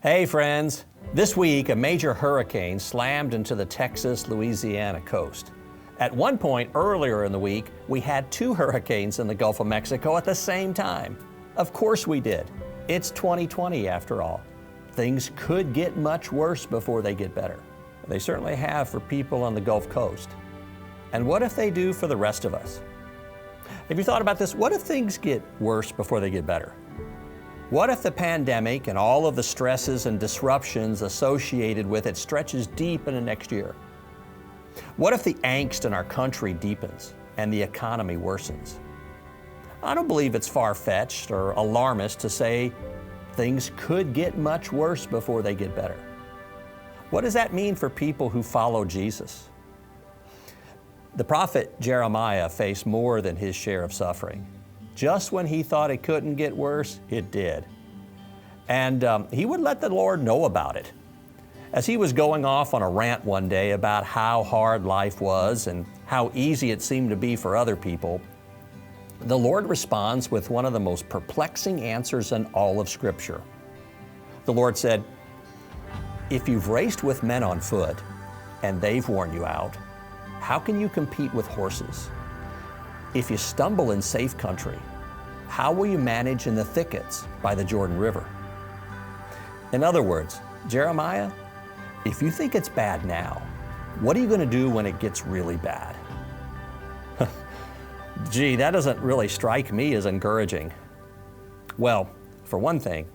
Hey friends, this week a major hurricane slammed into the Texas-Louisiana coast. At one point earlier in the week, we had two hurricanes in the Gulf of Mexico at the same time. Of course we did. It's 2020 after all. Things could get much worse before they get better. They certainly have for people on the Gulf Coast. And what if they do for the rest of us? Have you thought about this? What if things get worse before they get better? What if the pandemic and all of the stresses and disruptions associated with it stretches deep into next year? What if the angst in our country deepens and the economy worsens? I don't believe it's far-fetched or alarmist to say things could get much worse before they get better. What does that mean for people who follow Jesus? The prophet Jeremiah faced more than his share of suffering. Just when he thought it couldn't get worse, it did. And he would let the Lord know about it. As he was going off on a rant one day about how hard life was and how easy it seemed to be for other people, the Lord responds with one of the most perplexing answers in all of Scripture. The Lord said, "If you've raced with men on foot and they've worn you out, how can you compete with horses? If you stumble in safe country, how will you manage in the thickets by the Jordan River?" In other words, Jeremiah, if you think it's bad now, what are you going to do when it gets really bad? Gee, that doesn't really strike me as encouraging. Well, for one thing,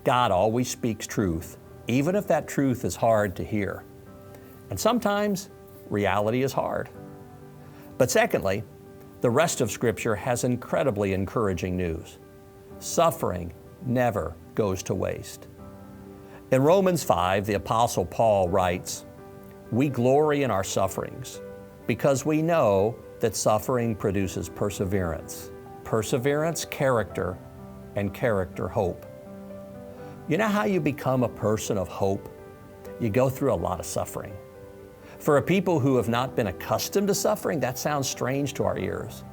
God always speaks truth, even if that truth is hard to hear. And sometimes reality is hard. But secondly, the rest of Scripture has incredibly encouraging news. Suffering never goes to waste. In Romans 5, the Apostle Paul writes, "We glory in our sufferings because we know that suffering produces perseverance. Perseverance, character, and character, hope." You know how you become a person of hope? You go through a lot of suffering. For a people who have not been accustomed to suffering, that sounds strange to our ears.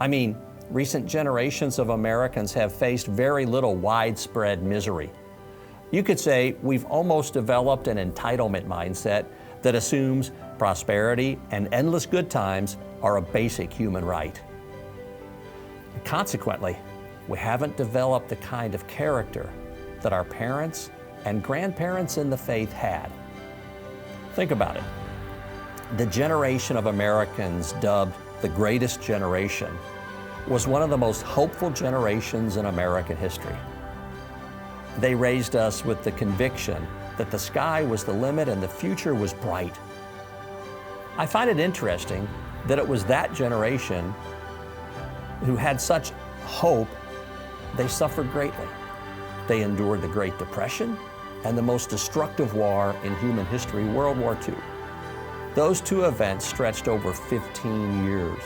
I mean, recent generations of Americans have faced very little widespread misery. You could say we've almost developed an entitlement mindset that assumes prosperity and endless good times are a basic human right. Consequently, we haven't developed the kind of character that our parents and grandparents in the faith had. Think about it. The generation of Americans dubbed the greatest generation was one of the most hopeful generations in American history. They raised us with the conviction that the sky was the limit and the future was bright. I find it interesting that it was that generation who had such hope, they suffered greatly. They endured the Great Depression and the most destructive war in human history, World War II. Those two events stretched over 15 years.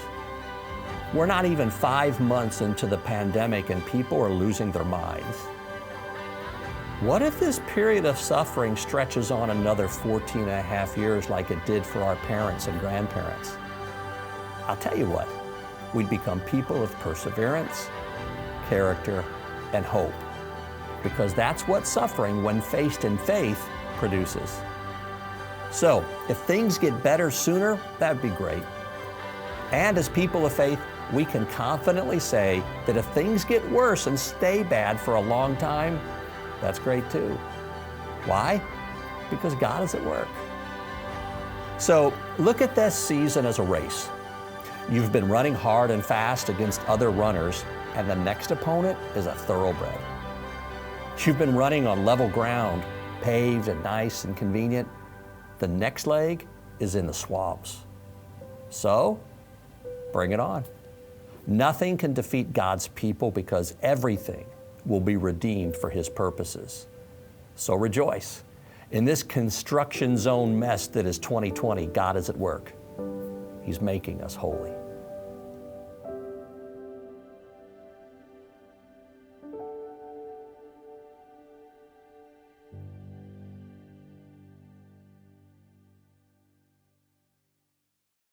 We're not even 5 months into the pandemic and people are losing their minds. What if this period of suffering stretches on another 14 and a half years like it did for our parents and grandparents? I'll tell you what, we'd become people of perseverance, character, and hope, because that's what suffering, when faced in faith, produces. So, if things get better sooner, that'd be great. And as people of faith, we can confidently say that if things get worse and stay bad for a long time, that's great too. Why? Because God is at work. So, look at this season as a race. You've been running hard and fast against other runners, and the next opponent is a thoroughbred. You've been running on level ground, paved and nice and convenient. The next leg is in the swamps. So, bring it on. Nothing can defeat God's people because everything will be redeemed for His purposes. So rejoice. In this construction zone mess that is 2020, God is at work. He's making us holy.